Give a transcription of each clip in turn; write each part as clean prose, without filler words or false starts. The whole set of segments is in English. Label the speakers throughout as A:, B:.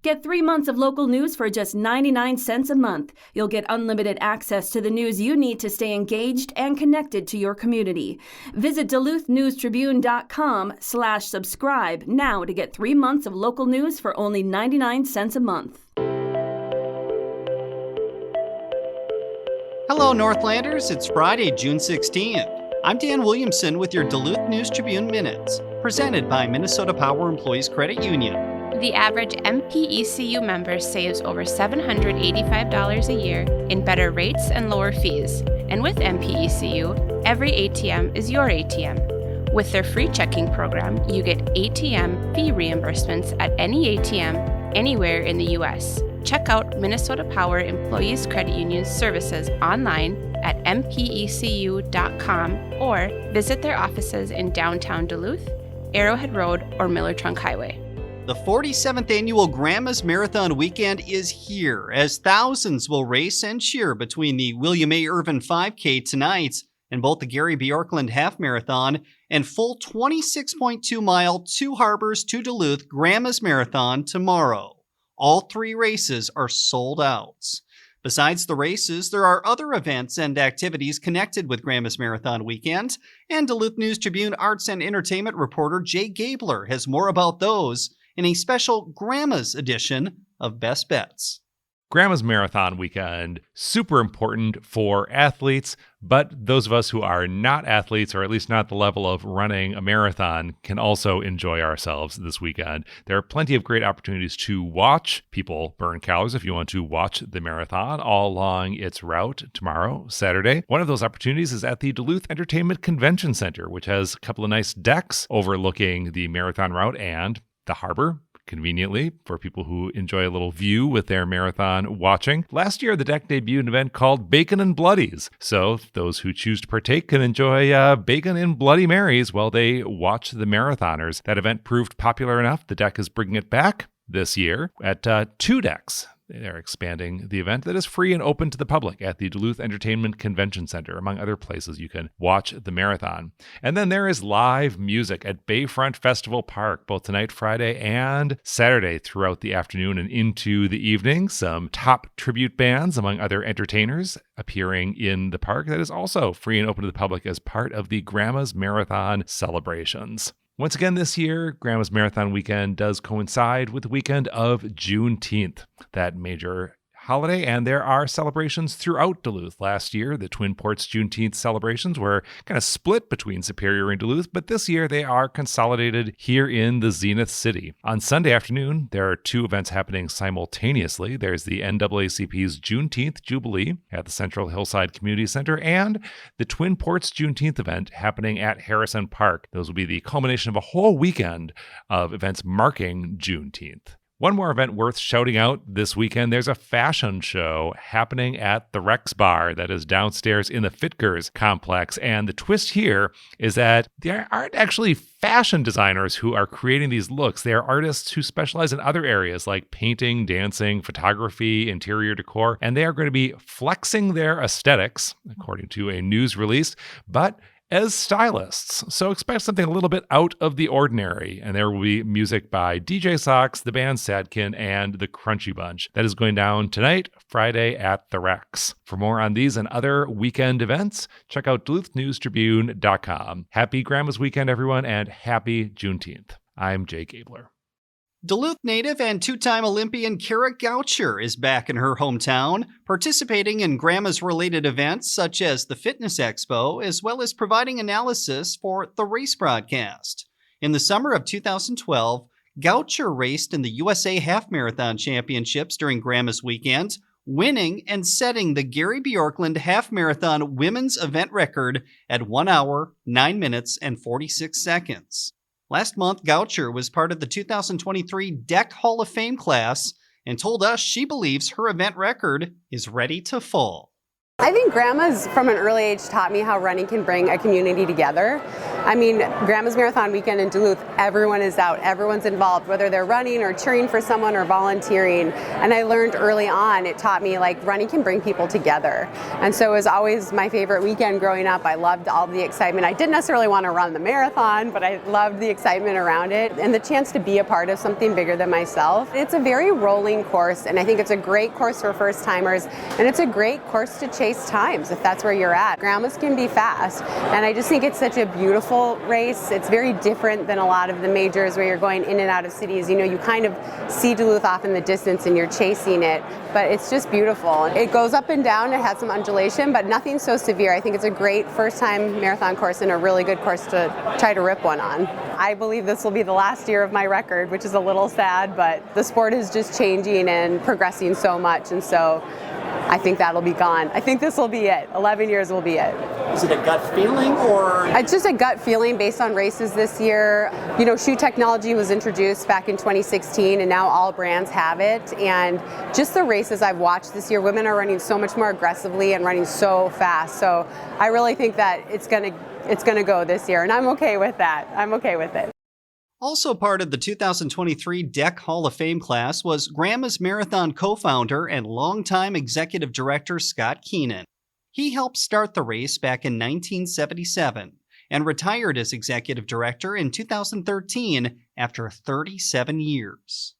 A: Get 3 months of local news for just 99 cents a month. You'll get unlimited access to the news you need to stay engaged and connected to your community. Visit duluthnewstribune.com/subscribe now to get 3 months of local news for only 99 cents a month.
B: Hello, Northlanders. It's Friday, June 16th. I'm Dan Williamson with your Duluth News Tribune Minutes, presented by Minnesota Power Employees Credit Union.
C: The average MPECU member saves over $785 a year in better rates and lower fees. And with MPECU, every ATM is your ATM. With their free checking program, you get ATM fee reimbursements at any ATM anywhere in the U.S. Check out Minnesota Power Employees Credit Union's services online at mpecu.com or visit their offices in downtown Duluth, Arrowhead Road, or Miller Trunk Highway.
B: The 47th annual Grandma's Marathon weekend is here, as thousands will race and cheer between the William A. Irvin 5K tonight and both the Gary Bjorklund Half Marathon and full 26.2-mile Two Harbors to Duluth Grandma's Marathon tomorrow. All three races are sold out. Besides the races, there are other events and activities connected with Grandma's Marathon weekend, and Duluth News Tribune arts and entertainment reporter Jay Gabler has more about those in a special Grandma's edition of Best Bets.
D: Grandma's Marathon weekend, super important for athletes, but those of us who are not athletes, or at least not the level of running a marathon, can also enjoy ourselves this weekend. There are plenty of great opportunities to watch people burn calories if you want to watch the marathon all along its route tomorrow, Saturday. One of those opportunities is at the Duluth Entertainment Convention Center, which has a couple of nice decks overlooking the marathon route and the harbor, conveniently, for people who enjoy a little view with their marathon watching. Last year, the deck debuted an event called Bacon and Bloodies. So those who choose to partake can enjoy bacon and Bloody Marys while they watch the marathoners. That event proved popular enough. The deck is bringing it back this year at 2 decks. They're expanding the event that is free and open to the public at the Duluth Entertainment Convention Center, among other places you can watch the marathon. And then there is live music at Bayfront Festival Park, both tonight, Friday, and Saturday throughout the afternoon and into the evening. Some top tribute bands, among other entertainers, appearing in the park. That is also free and open to the public as part of the Grandma's Marathon celebrations. Once again this year, Grandma's Marathon weekend does coincide with the weekend of Juneteenth, that major holiday, and there are celebrations throughout Duluth. Last year, the Twin Ports Juneteenth celebrations were kind of split between Superior and Duluth, but this year they are consolidated here in the Zenith City. On Sunday afternoon, there are 2 events happening simultaneously. There's the NAACP's Juneteenth Jubilee at the Central Hillside Community Center and the Twin Ports Juneteenth event happening at Harrison Park. Those will be the culmination of a whole weekend of events marking Juneteenth. One more event worth shouting out this weekend, there's a fashion show happening at the Rex Bar that is downstairs in the Fitkers complex. And the twist here is that there aren't actually fashion designers who are creating these looks. They are artists who specialize in other areas like painting, dancing, photography, interior decor, and they are going to be flexing their aesthetics, according to a news release, but as stylists. So expect something a little bit out of the ordinary. And there will be music by DJ Sox, the band Sadkin, and the Crunchy Bunch. That is going down tonight, Friday at the Rex. For more on these and other weekend events, check out duluthnewstribune.com. Happy Grandma's Weekend, everyone, and happy Juneteenth. I'm Jay Gabler.
B: Duluth native and 2-time Olympian Kara Goucher is back in her hometown, participating in Grandma's-related events such as the Fitness Expo, as well as providing analysis for the race broadcast. In the summer of 2012, Goucher raced in the USA Half Marathon Championships during Grandma's weekend, winning and setting the Gary Bjorklund Half Marathon women's event record at 1 hour, 9 minutes, and 46 seconds. Last month, Goucher was part of the 2023 Deck Hall of Fame class and told us she believes her event record is ready to fall.
E: I think Grandma's from an early age taught me how running can bring a community together. I mean, Grandma's Marathon weekend in Duluth, everyone is out, everyone's involved, whether they're running or cheering for someone or volunteering. And I learned early on, it taught me like running can bring people together. And so it was always my favorite weekend growing up. I loved all the excitement. I didn't necessarily want to run the marathon, but I loved the excitement around it and the chance to be a part of something bigger than myself. It's a very rolling course, and I think it's a great course for first timers, and it's a great course to chase times if that's where you're at. Grandmas can be fast, and I just think it's such a beautiful race. It's very different than a lot of the majors where you're going in and out of cities. You know, you kind of see Duluth off in the distance and you're chasing it, but it's just beautiful. It goes up and down, it has some undulation, but nothing so severe. I think it's a great first-time marathon course and a really good course to try to rip one on. I believe this will be the last year of my record, which is a little sad, but the sport is just changing and progressing so much, and so I think that'll be gone. I think this will be it. 11 years will be it.
F: Is it a gut feeling or?
E: It's just a gut feeling based on races this year. You know, shoe technology was introduced back in 2016 and now all brands have it. And just the races I've watched this year, women are running so much more aggressively and running so fast. So I really think that it's gonna go this year, and I'm okay with that. I'm okay with it.
B: Also part of the 2023 DEC Hall of Fame class was Grandma's Marathon co-founder and longtime executive director Scott Keenan. He helped start the race back in 1977 and retired as executive director in 2013 after 37 years.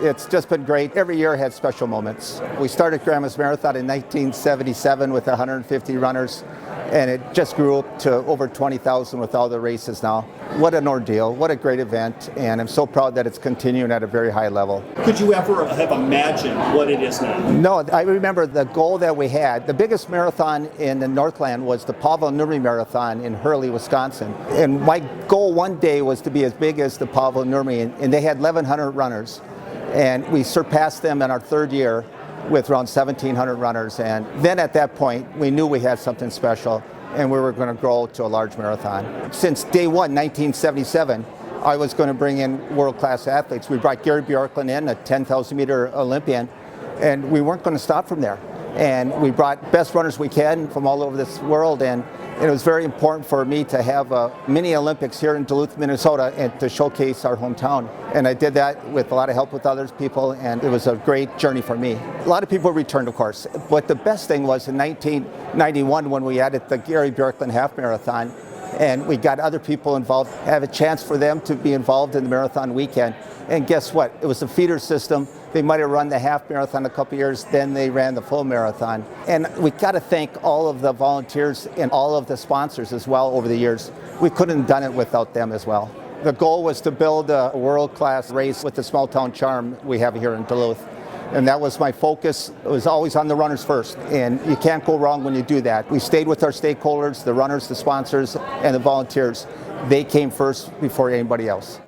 G: It's just been great. Every year had special moments. We started Grandma's Marathon in 1977 with 150 runners, and it just grew up to over 20,000 with all the races now. What an ordeal, what a great event, and I'm so proud that it's continuing at a very high level.
F: Could you ever have imagined what it is now?
G: No, I remember the goal that we had. The biggest marathon in the Northland was the Pavel Nurmi Marathon in Hurley, Wisconsin. And my goal one day was to be as big as the Pavel Nurmi, and they had 1,100 runners. And we surpassed them in our third year with around 1,700 runners. And then at that point, we knew we had something special and we were going to grow to a large marathon. Since day one, 1977, I was going to bring in world-class athletes. We brought Gary Bjorklund in, a 10,000-meter Olympian, and we weren't going to stop from there. And we brought best runners we can from all over this world, and it was very important for me to have a mini Olympics here in Duluth, Minnesota, and to showcase our hometown. And I did that with a lot of help with other people, and it was a great journey for me. A lot of people returned, of course, but the best thing was in 1991 when we added the Gary Bjorklund Half Marathon, and we got other people involved, have a chance for them to be involved in the marathon weekend. And guess what? It was a feeder system. They might have run the half marathon a couple years, then they ran the full marathon. And we got to thank all of the volunteers and all of the sponsors as well over the years. We couldn't have done it without them as well. The goal was to build a world-class race with the small town charm we have here in Duluth. And that was my focus. It was always on the runners first. And you can't go wrong when you do that. We stayed with our stakeholders, the runners, the sponsors, and the volunteers. They came first before anybody else.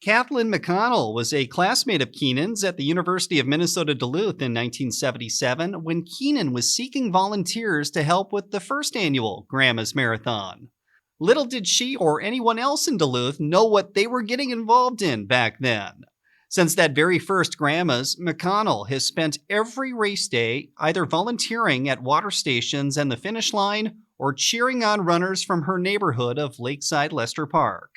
B: Kathleen McConnell was a classmate of Keenan's at the University of Minnesota Duluth in 1977 when Keenan was seeking volunteers to help with the first annual Grandma's Marathon. Little did she or anyone else in Duluth know what they were getting involved in back then. Since that very first Grandma's, McConnell has spent every race day either volunteering at water stations and the finish line or cheering on runners from her neighborhood of Lakeside Lester Park.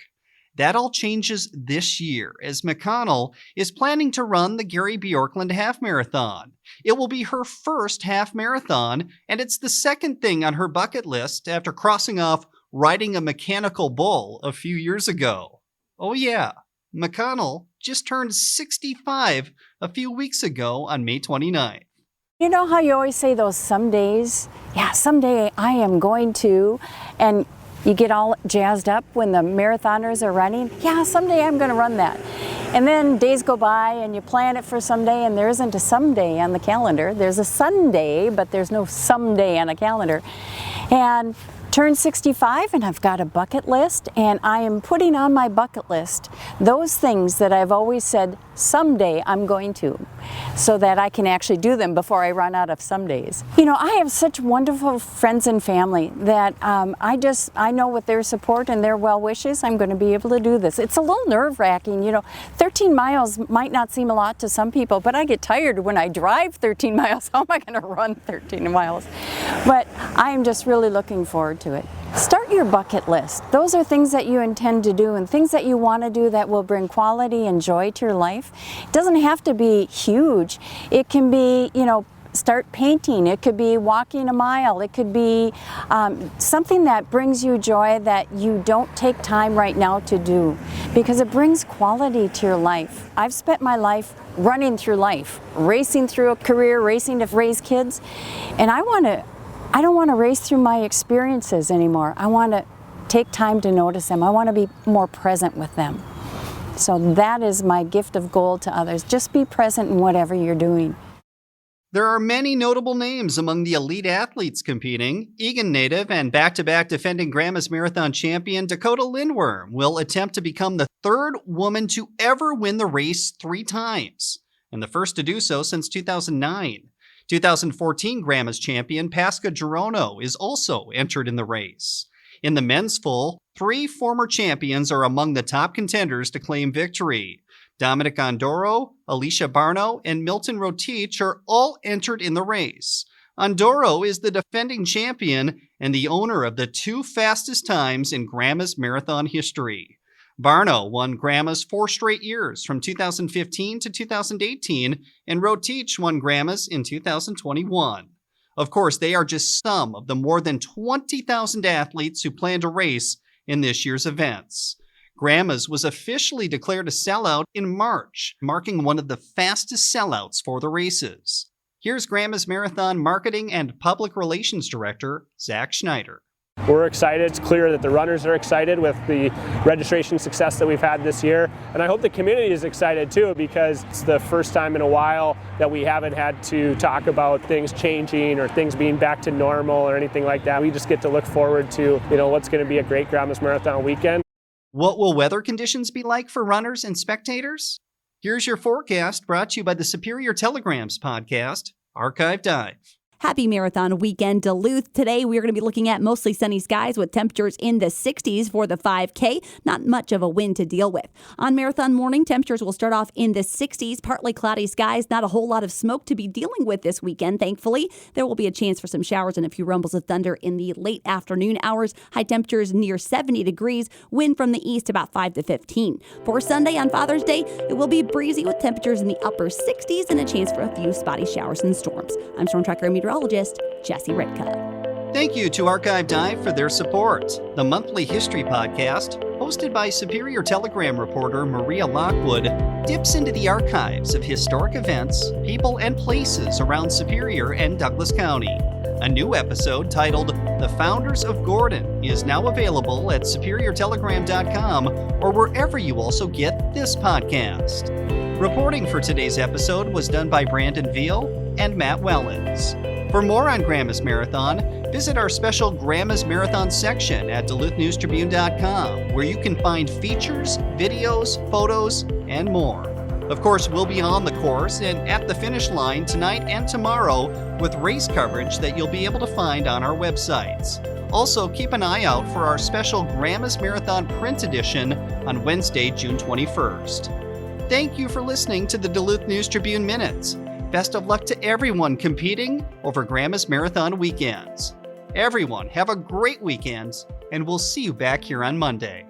B: That all changes this year as McConnell is planning to run the Gary Bjorklund Half Marathon. It will be her first half marathon, and it's the second thing on her bucket list after crossing off riding a mechanical bull a few years ago. Oh yeah, McConnell just turned 65 a few weeks ago on May 29th.
H: You know how you always say those some days? Yeah, someday I am going to, and you get all jazzed up when the marathoners are running. Yeah, someday I'm going to run that. And then days go by and you plan it for someday, and there isn't a someday on the calendar. There's a Sunday, but there's no someday on a calendar. And turned 65 and I've got a bucket list, and I am putting on my bucket list those things that I've always said someday I'm going to, so that I can actually do them before I run out of some days. You know, I have such wonderful friends and family that I know with their support and their well wishes I'm going to be able to do this. It's a little nerve-wracking, you know. 13 miles might not seem a lot to some people, but I get tired when I drive 13 miles. How am I going to run 13 miles? But I am just really looking forward to it. Start your bucket list. Those are things that you intend to do and things that you want to do that will bring quality and joy to your life. It doesn't have to be huge. It can be, start painting. It could be walking a mile. It could be something that brings you joy that you don't take time right now to do, because it brings quality to your life. I've spent my life running through life, racing through a career, racing to raise kids, and I don't want to race through my experiences anymore. I want to take time to notice them. I want to be more present with them. So that is my gift of gold to others. Just be present in whatever you're doing.
B: There are many notable names among the elite athletes competing. Eagan native and back-to-back defending Grandma's Marathon champion Dakota Lindworm will attempt to become the third woman to ever win the race 3 times, and the first to do so since 2009. 2014 Grandma's champion Pasca Gerono is also entered in the race. In the men's full, 3 former champions are among the top contenders to claim victory. Dominic Ondoro, Alicia Barno, and Milton Rotich are all entered in the race. Ondoro is the defending champion and the owner of the 2 fastest times in Grandma's Marathon history. Barno won Grandma's 4 straight years from 2015 to 2018, and Rotich won Grandma's in 2021. Of course, they are just some of the more than 20,000 athletes who plan to race in this year's events. Grandma's was officially declared a sellout in March, marking one of the fastest sellouts for the races. Here's Grandma's Marathon Marketing and Public Relations Director, Zach Schneider.
I: We're excited. It's clear that the runners are excited with the registration success that we've had this year. And I hope the community is excited too, because it's the first time in a while that we haven't had to talk about things changing or things being back to normal or anything like that. We just get to look forward to, what's going to be a great Grandma's Marathon weekend.
B: What will weather conditions be like for runners and spectators? Here's your forecast, brought to you by the Superior Telegrams podcast, Archive Dive.
J: Happy Marathon Weekend, Duluth. Today, we're going to be looking at mostly sunny skies with temperatures in the 60s for the 5K. Not much of a wind to deal with. On Marathon morning, temperatures will start off in the 60s, partly cloudy skies. Not a whole lot of smoke to be dealing with this weekend, thankfully. There will be a chance for some showers and a few rumbles of thunder in the late afternoon hours. High temperatures near 70 degrees. Wind from the east about 5 to 15. For Sunday on Father's Day, it will be breezy with temperatures in the upper 60s and a chance for a few spotty showers and storms. I'm Storm Tracker meteorologist Jesse Ritka.
B: Thank you to Archive Dive for their support. The monthly history podcast, hosted by Superior Telegram reporter Maria Lockwood, dips into the archives of historic events, people, and places around Superior and Douglas County. A new episode titled The Founders of Gordon is now available at superiortelegram.com or wherever you also get this podcast. Reporting for today's episode was done by Brandon Veal and Matt Wellens. For more on Grandma's Marathon, visit our special Grandma's Marathon section at duluthnewstribune.com, where you can find features, videos, photos, and more. Of course, we'll be on the course and at the finish line tonight and tomorrow with race coverage that you'll be able to find on our websites. Also, keep an eye out for our special Grandma's Marathon print edition on Wednesday, June 21st. Thank you for listening to the Duluth News Tribune Minutes. Best of luck to everyone competing over Grandma's Marathon weekends. Everyone, have a great weekend, and we'll see you back here on Monday.